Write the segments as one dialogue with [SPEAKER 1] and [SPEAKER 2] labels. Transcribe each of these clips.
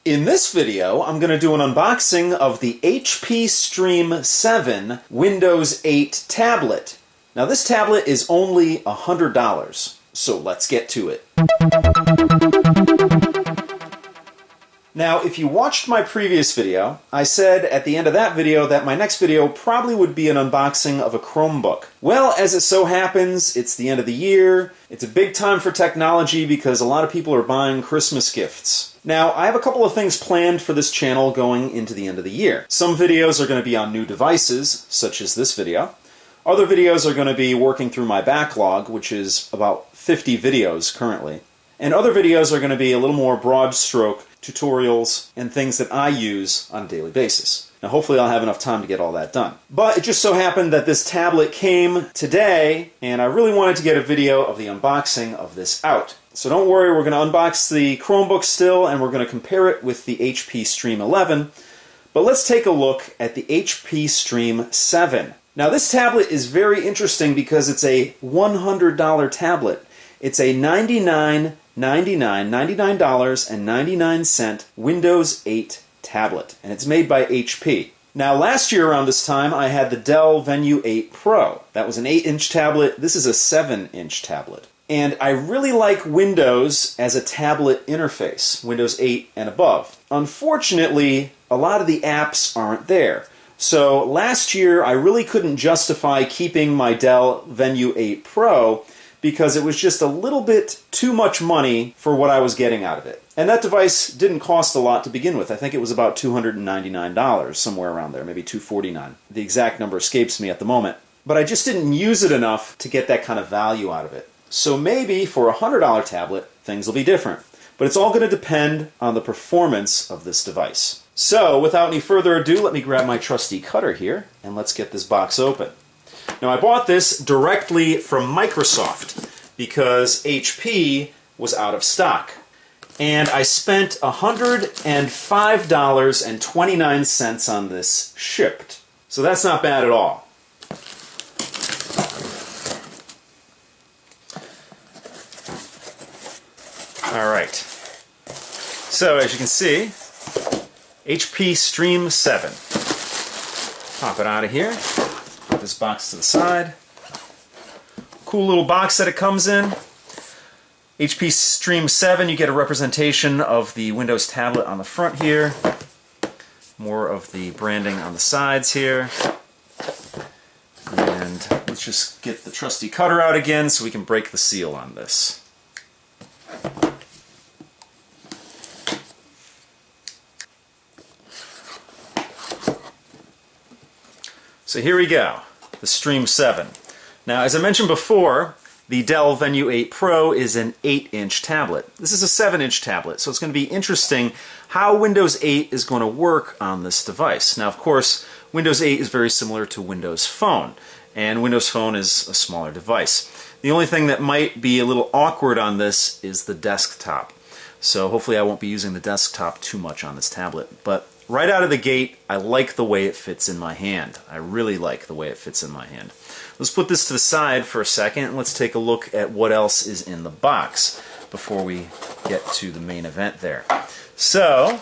[SPEAKER 1] In this video, I'm going to do an unboxing of the HP Stream 7 Windows 8 tablet. Now this tablet is only $100, so let's get to it. Now, if you watched my previous video, I said at the end of that video that my next video probably would be an unboxing of a Chromebook. Well, as it so happens, it's the end of the year. It's a big time for technology because a lot of people are buying Christmas gifts. Now, I have a couple of things planned for this channel going into the end of the year. Some videos are going to be on new devices, such as this video. Other videos are going to be working through my backlog, which is about 50 videos currently. And other videos are going to be a little more broad stroke tutorials and things that I use on a daily basis. Now hopefully I'll have enough time to get all that done. But it just so happened that this tablet came today and I really wanted to get a video of the unboxing of this out. So don't worry, we're going to unbox the Chromebook still and we're going to compare it with the HP Stream 11. But let's take a look at the HP Stream 7. Now this tablet is very interesting because it's a $100 tablet. It's a $99.99 Windows 8 tablet, and it's made by HP. Now, last year around this time, I had the Dell Venue 8 Pro. That was an 8-inch tablet. This is a 7-inch tablet. And I really like Windows as a tablet interface, Windows 8 and above. Unfortunately, a lot of the apps aren't there. So last year, I really couldn't justify keeping my Dell Venue 8 Pro because it was just a little bit too much money for what I was getting out of it. And that device didn't cost a lot to begin with. I think it was about $299, somewhere around there, maybe $249. The exact number escapes me at the moment. But I just didn't use it enough to get that kind of value out of it. So maybe for a $100 tablet, things will be different. But it's all going to depend on the performance of this device. So, without any further ado, let me grab my trusty cutter here, and let's get this box open. Now, I bought this directly from Microsoft because HP was out of stock. And I spent $105.29 on this shipped. So that's not bad at all. Alright. So, as you can see, HP Stream 7. Pop it out of here. Put this box to the side. Cool little box that it comes in. HP Stream 7, you get a representation of the Windows tablet on the front here. More of the branding on the sides here. And let's just get the trusty cutter out again so we can break the seal on this. So here we go, the Stream 7. Now, as I mentioned before, the Dell Venue 8 Pro is an 8-inch tablet. This is a 7-inch tablet, so it's going to be interesting how Windows 8 is going to work on this device. Now, of course, Windows 8 is very similar to Windows Phone, and Windows Phone is a smaller device. The only thing that might be a little awkward on this is the desktop. So hopefully I won't be using the desktop too much on this tablet, but right out of the gate, I like the way it fits in my hand. I really like the way it fits in my hand. Let's put this to the side for a second and let's take a look at what else is in the box before we get to the main event there. So,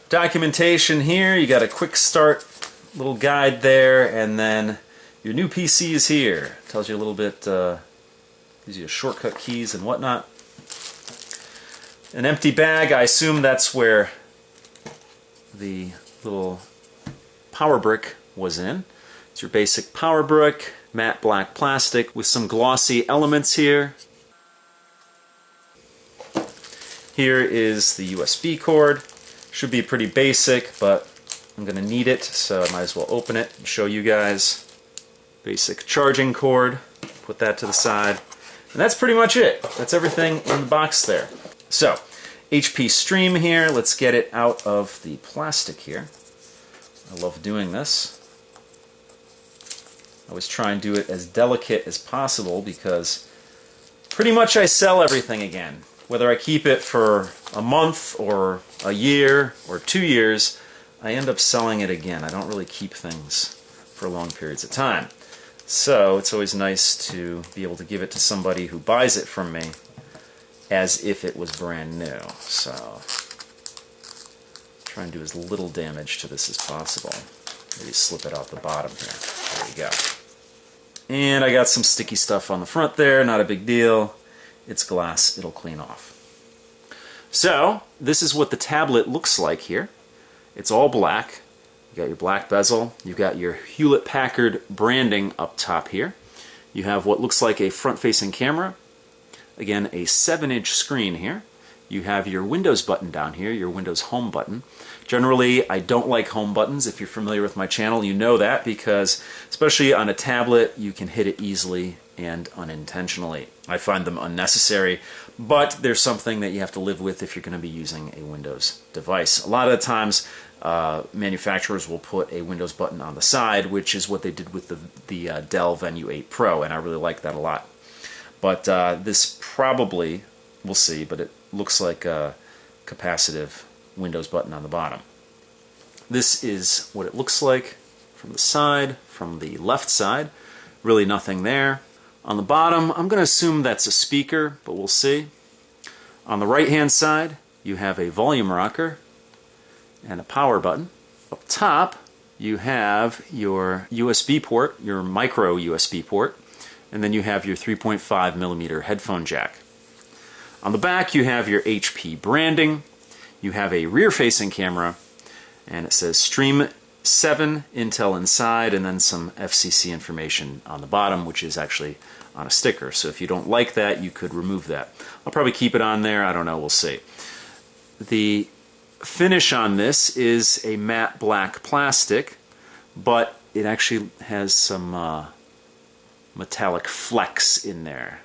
[SPEAKER 1] documentation here, you got a quick start little guide there, and then your new PC is here. Tells you a little bit, gives you shortcut keys and whatnot. An empty bag, I assume that's where the little power brick was in. It's your basic power brick, matte black plastic with some glossy elements here. Here is the USB cord. Should be pretty basic, but I'm going to need it, so I might as well open it and show you guys. Basic charging cord. Put that to the side. And that's pretty much it. That's everything in the box there. So, HP Stream here. Let's get it out of the plastic here. I love doing this. I always try and do it as delicate as possible because pretty much I sell everything again. Whether I keep it for a month or a year or 2 years, I end up selling it again. I don't really keep things for long periods of time. So it's always nice to be able to give it to somebody who buys it from me as if it was brand new. So Try and do as little damage to this as possible. Maybe slip it out the bottom here. There we go. And I got some sticky stuff on the front there, not a big deal. It's glass, it'll clean off. So, this is what the tablet looks like here. It's all black. You got your black bezel, you've got your Hewlett-Packard branding up top here. You have what looks like a front-facing camera. Again, a 7-inch screen here. You have your Windows button down here, your Windows Home button. Generally, I don't like home buttons. If you're familiar with my channel, you know that, because especially on a tablet, you can hit it easily and unintentionally. I find them unnecessary, but there's something that you have to live with if you're going to be using a Windows device. A lot of the times, manufacturers will put a Windows button on the side, which is what they did with the Dell Venue 8 Pro, and I really like that a lot. But this probably, we'll see, but it looks like a capacitive Windows button on the bottom. This is what it looks like from the side, from the left side. Really nothing there. On the bottom, I'm going to assume that's a speaker, but we'll see. On the right-hand side, you have a volume rocker and a power button. Up top, you have your USB port, your micro USB port, and then you have your 3.5 millimeter headphone jack. On the back, you have your HP branding. You have a rear-facing camera, and it says Stream 7 Intel inside, and then some FCC information on the bottom, which is actually on a sticker. So if you don't like that, you could remove that. I'll probably keep it on there. I don't know. We'll see. The finish on this is a matte black plastic, but it actually has some metallic flecks in there.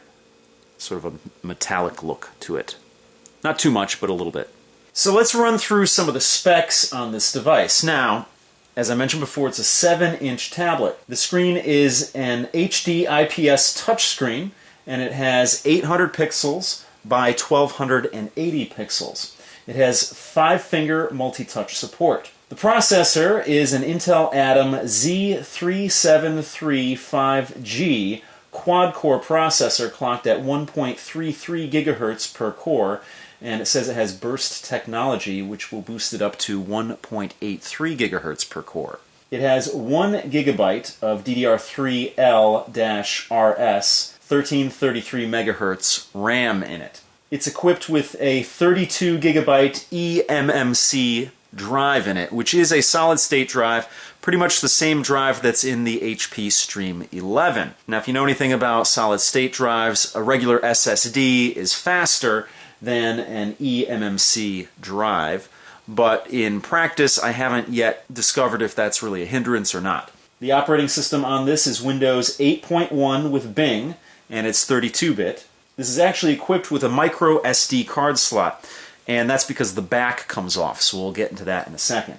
[SPEAKER 1] Sort of a metallic look to it. Not too much, but a little bit. So let's run through some of the specs on this device. Now, as I mentioned before, it's a 7-inch tablet. The screen is an HD IPS touchscreen, and it has 800 pixels by 1280 pixels. It has 5-finger multi-touch support. The processor is an Intel Atom Z3735G quad-core processor clocked at 1.33 gigahertz per core, and it says it has burst technology, which will boost it up to 1.83 gigahertz per core. It has 1 gigabyte of DDR3L-RS 1333 megahertz RAM in it. It's equipped with a 32 gigabyte eMMC drive in it, which is a solid-state drive, pretty much the same drive that's in the HP Stream 11. Now, if you know anything about solid-state drives, a regular SSD is faster than an eMMC drive, but in practice, I haven't yet discovered if that's really a hindrance or not. The operating system on this is Windows 8.1 with Bing, and it's 32-bit. This is actually equipped with a micro SD card slot, and that's because the back comes off, so we'll get into that in a second.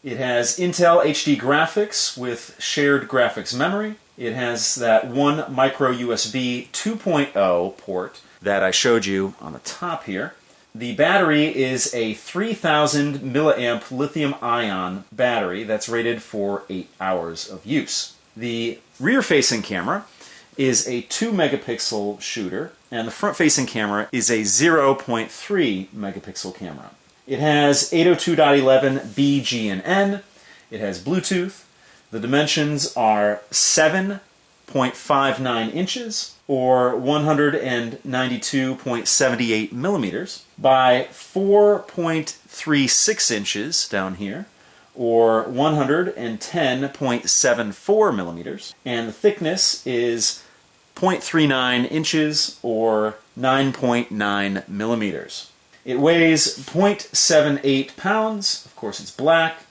[SPEAKER 1] It has Intel HD graphics with shared graphics memory. It has that one micro USB 2.0 port that I showed you on the top here. The battery is a 3000 milliamp lithium-ion battery that's rated for 8 hours of use. The rear-facing camera is a 2 megapixel shooter, and the front-facing camera is a 0.3 megapixel camera. It has 802.11b, G, and N. It has Bluetooth. The dimensions are 7.59 inches, or 192.78 millimeters, by 4.36 inches down here, or 110.74 millimeters, and the thickness is 0.39 inches, or 9.9 millimeters. It weighs 0.78 pounds, of course it's black,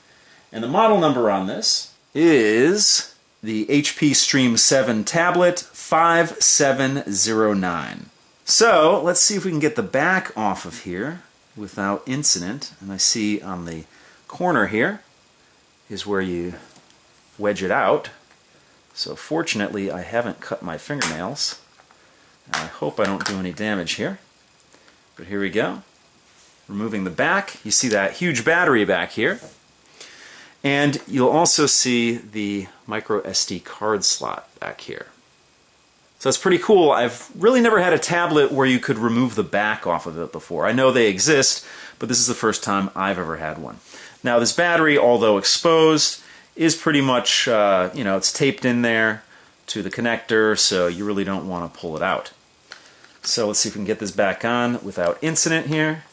[SPEAKER 1] and the model number on this is the HP Stream 7 tablet 5709. So, let's see if we can get the back off of here without incident. And I see on the corner here is where you wedge it out. So fortunately I haven't cut my fingernails. I hope I don't do any damage here. But here we go. Removing the back. You see that huge battery back here. And you'll also see the micro SD card slot back here. So that's pretty cool. I've really never had a tablet where you could remove the back off of it before. I know they exist, but this is the first time I've ever had one. Now this battery, although exposed, is pretty much, it's taped in there to the connector, so you really don't want to pull it out. So let's see if we can get this back on without incident here.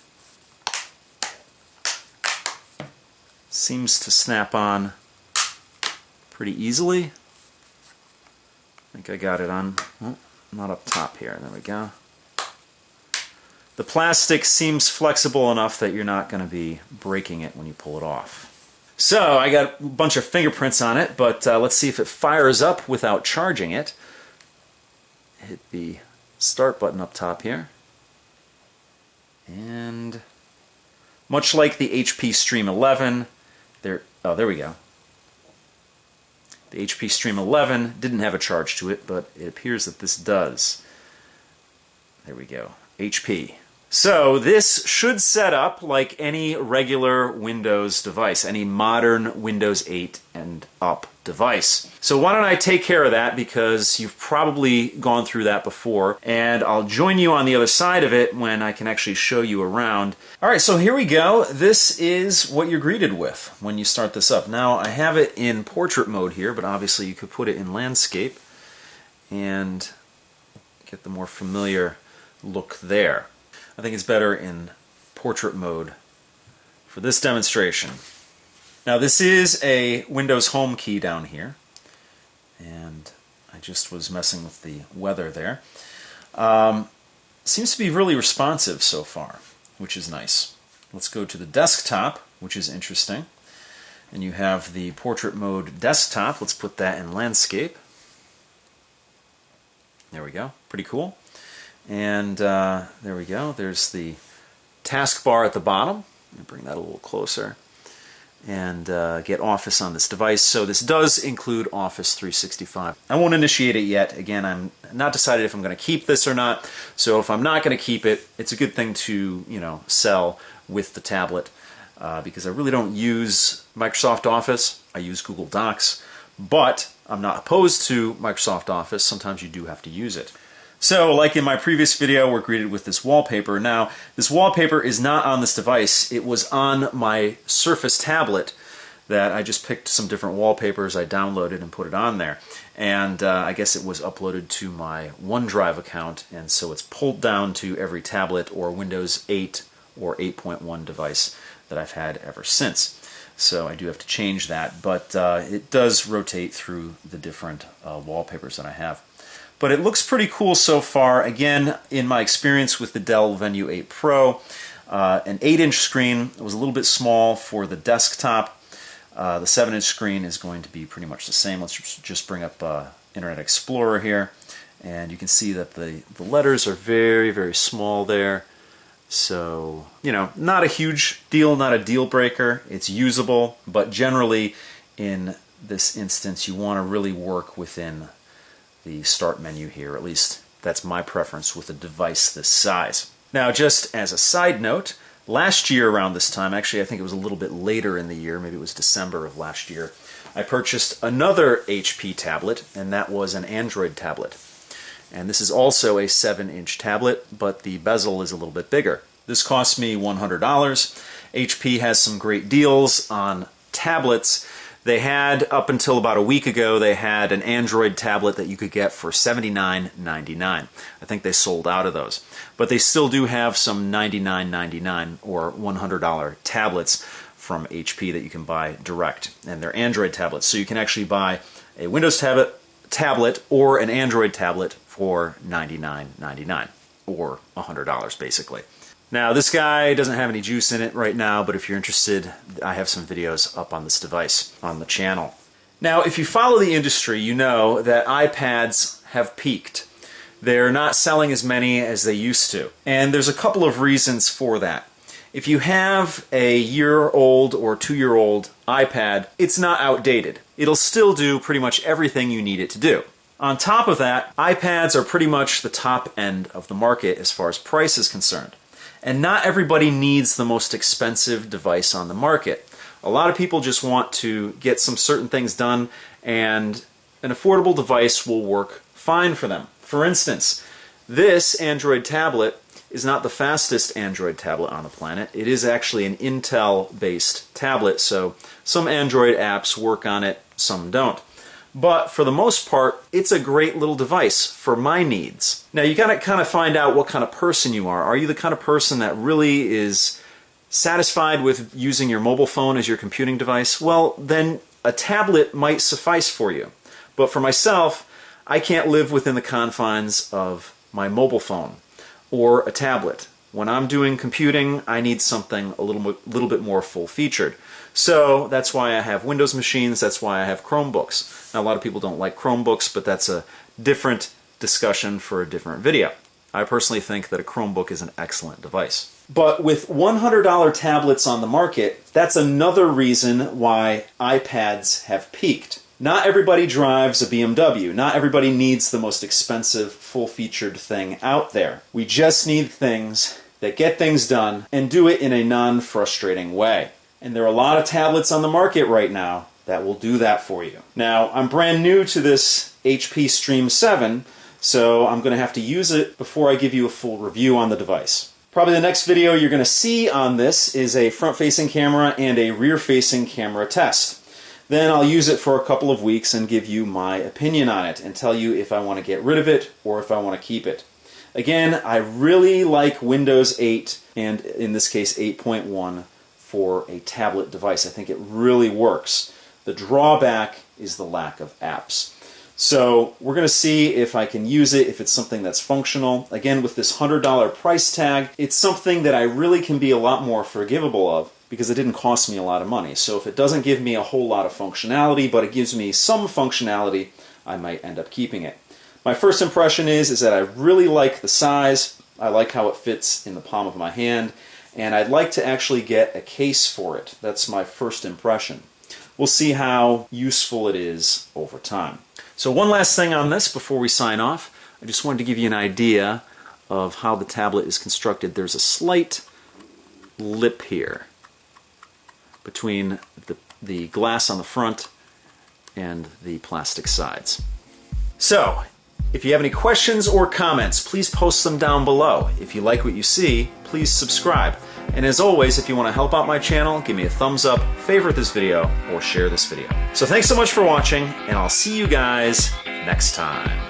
[SPEAKER 1] Seems to snap on pretty easily. I think I got it on, oh, not up top here. There we go. The plastic seems flexible enough that you're not going to be breaking it when you pull it off. So I got a bunch of fingerprints on it, but let's see if it fires up without charging it. Hit the start button up top here. And much like the HP Stream 11, there we go. The HP Stream 11 didn't have a charge to it, but it appears that this does. There we go. HP. So this should set up like any regular Windows device, any modern Windows 8 and up device. So why don't I take care of that, because you've probably gone through that before, and I'll join you on the other side of it when I can actually show you around. Alright, so here we go. This is what you're greeted with when you start this up. Now I have it in portrait mode here, but obviously you could put it in landscape and get the more familiar look there. I think it's better in portrait mode for this demonstration. Now this is a Windows Home key down here, and I just was messing with the weather there. Seems to be really responsive so far, which is nice. Let's go to the desktop, which is interesting. And you have the portrait mode desktop. Let's put that in landscape. There we go. Pretty cool. And there we go. There's the taskbar at the bottom. Let me bring that a little closer. And get Office on this device. So this does include Office 365. I won't initiate it yet. Again, I'm not decided if I'm going to keep this or not. So if I'm not going to keep it, it's a good thing to, sell with the tablet, because I really don't use Microsoft Office. I use Google Docs, but I'm not opposed to Microsoft Office. Sometimes you do have to use it. So, like in my previous video, we're greeted with this wallpaper. Now, this wallpaper is not on this device. It was on my Surface tablet that I just picked some different wallpapers I downloaded and put it on there. And I guess it was uploaded to my OneDrive account, and so it's pulled down to every tablet or Windows 8 or 8.1 device that I've had ever since. So I do have to change that, but it does rotate through the different wallpapers that I have. But it looks pretty cool so far. Again, in my experience with the Dell Venue 8 Pro, an 8-inch screen was a little bit small for the desktop. The 7-inch screen is going to be pretty much the same. Let's just bring up Internet Explorer here, and you can see that the letters are very, very small there. So, not a huge deal, not a deal breaker. It's usable, but generally in this instance you want to really work within the start menu here. At least that's my preference with a device this size. Now, just as a side note, last year around this time, actually I think it was a little bit later in the year, maybe it was December of last year, I purchased another HP tablet, and that was an Android tablet. And this is also a 7-inch tablet, but the bezel is a little bit bigger. This cost me $100. HP has some great deals on tablets. They had, up until about a week ago, they had an Android tablet that you could get for $79.99. I think they sold out of those. But they still do have some $99.99 or $100 tablets from HP that you can buy direct. And they're Android tablets. So you can actually buy a Windows tablet or an Android tablet for $99.99 or $100 basically. Now, this guy doesn't have any juice in it right now, but if you're interested, I have some videos up on this device on the channel. Now, if you follow the industry, you know that iPads have peaked. They're not selling as many as they used to. And there's a couple of reasons for that. If you have a year-old or 2-year-old iPad, it's not outdated. It'll still do pretty much everything you need it to do. On top of that, iPads are pretty much the top end of the market as far as price is concerned. And not everybody needs the most expensive device on the market. A lot of people just want to get some certain things done, and an affordable device will work fine for them. For instance, this Android tablet is not the fastest Android tablet on the planet. It is actually an Intel-based tablet, so some Android apps work on it, some don't. But for the most part, it's a great little device for my needs. Now, you gotta kind of find out what kind of person you are. Are you the kind of person that really is satisfied with using your mobile phone as your computing device? Well, then a tablet might suffice for you. But for myself, I can't live within the confines of my mobile phone or a tablet. When I'm doing computing, I need something a little bit more full-featured. So that's why I have Windows machines, that's why I have Chromebooks. Now, a lot of people don't like Chromebooks, but that's a different discussion for a different video. I personally think that a Chromebook is an excellent device. But with $100 tablets on the market, that's another reason why iPads have peaked. Not everybody drives a BMW. Not everybody needs the most expensive, full-featured thing out there. We just need things that get things done and do it in a non-frustrating way. And there are a lot of tablets on the market right now that will do that for you. Now, I'm brand new to this HP Stream 7, so I'm going to have to use it before I give you a full review on the device. Probably the next video you're going to see on this is a front-facing camera and a rear-facing camera test. Then I'll use it for a couple of weeks and give you my opinion on it and tell you if I want to get rid of it or if I want to keep it. Again, I really like Windows 8 and in this case 8.1 for a tablet device. I think it really works. The drawback is the lack of apps. So we're going to see if I can use it, if it's something that's functional. Again, with this $100 price tag, it's something that I really can be a lot more forgivable of because it didn't cost me a lot of money. So if it doesn't give me a whole lot of functionality, but it gives me some functionality, I might end up keeping it. My first impression is that I really like the size, I like how it fits in the palm of my hand, and I'd like to actually get a case for it. That's my first impression. We'll see how useful it is over time. So one last thing on this before we sign off. I just wanted to give you an idea of how the tablet is constructed. There's a slight lip here between the glass on the front and the plastic sides. So, if you have any questions or comments, please post them down below. If you like what you see, please subscribe. And as always, if you want to help out my channel, give me a thumbs up, favorite this video, or share this video. So thanks so much for watching, and I'll see you guys next time.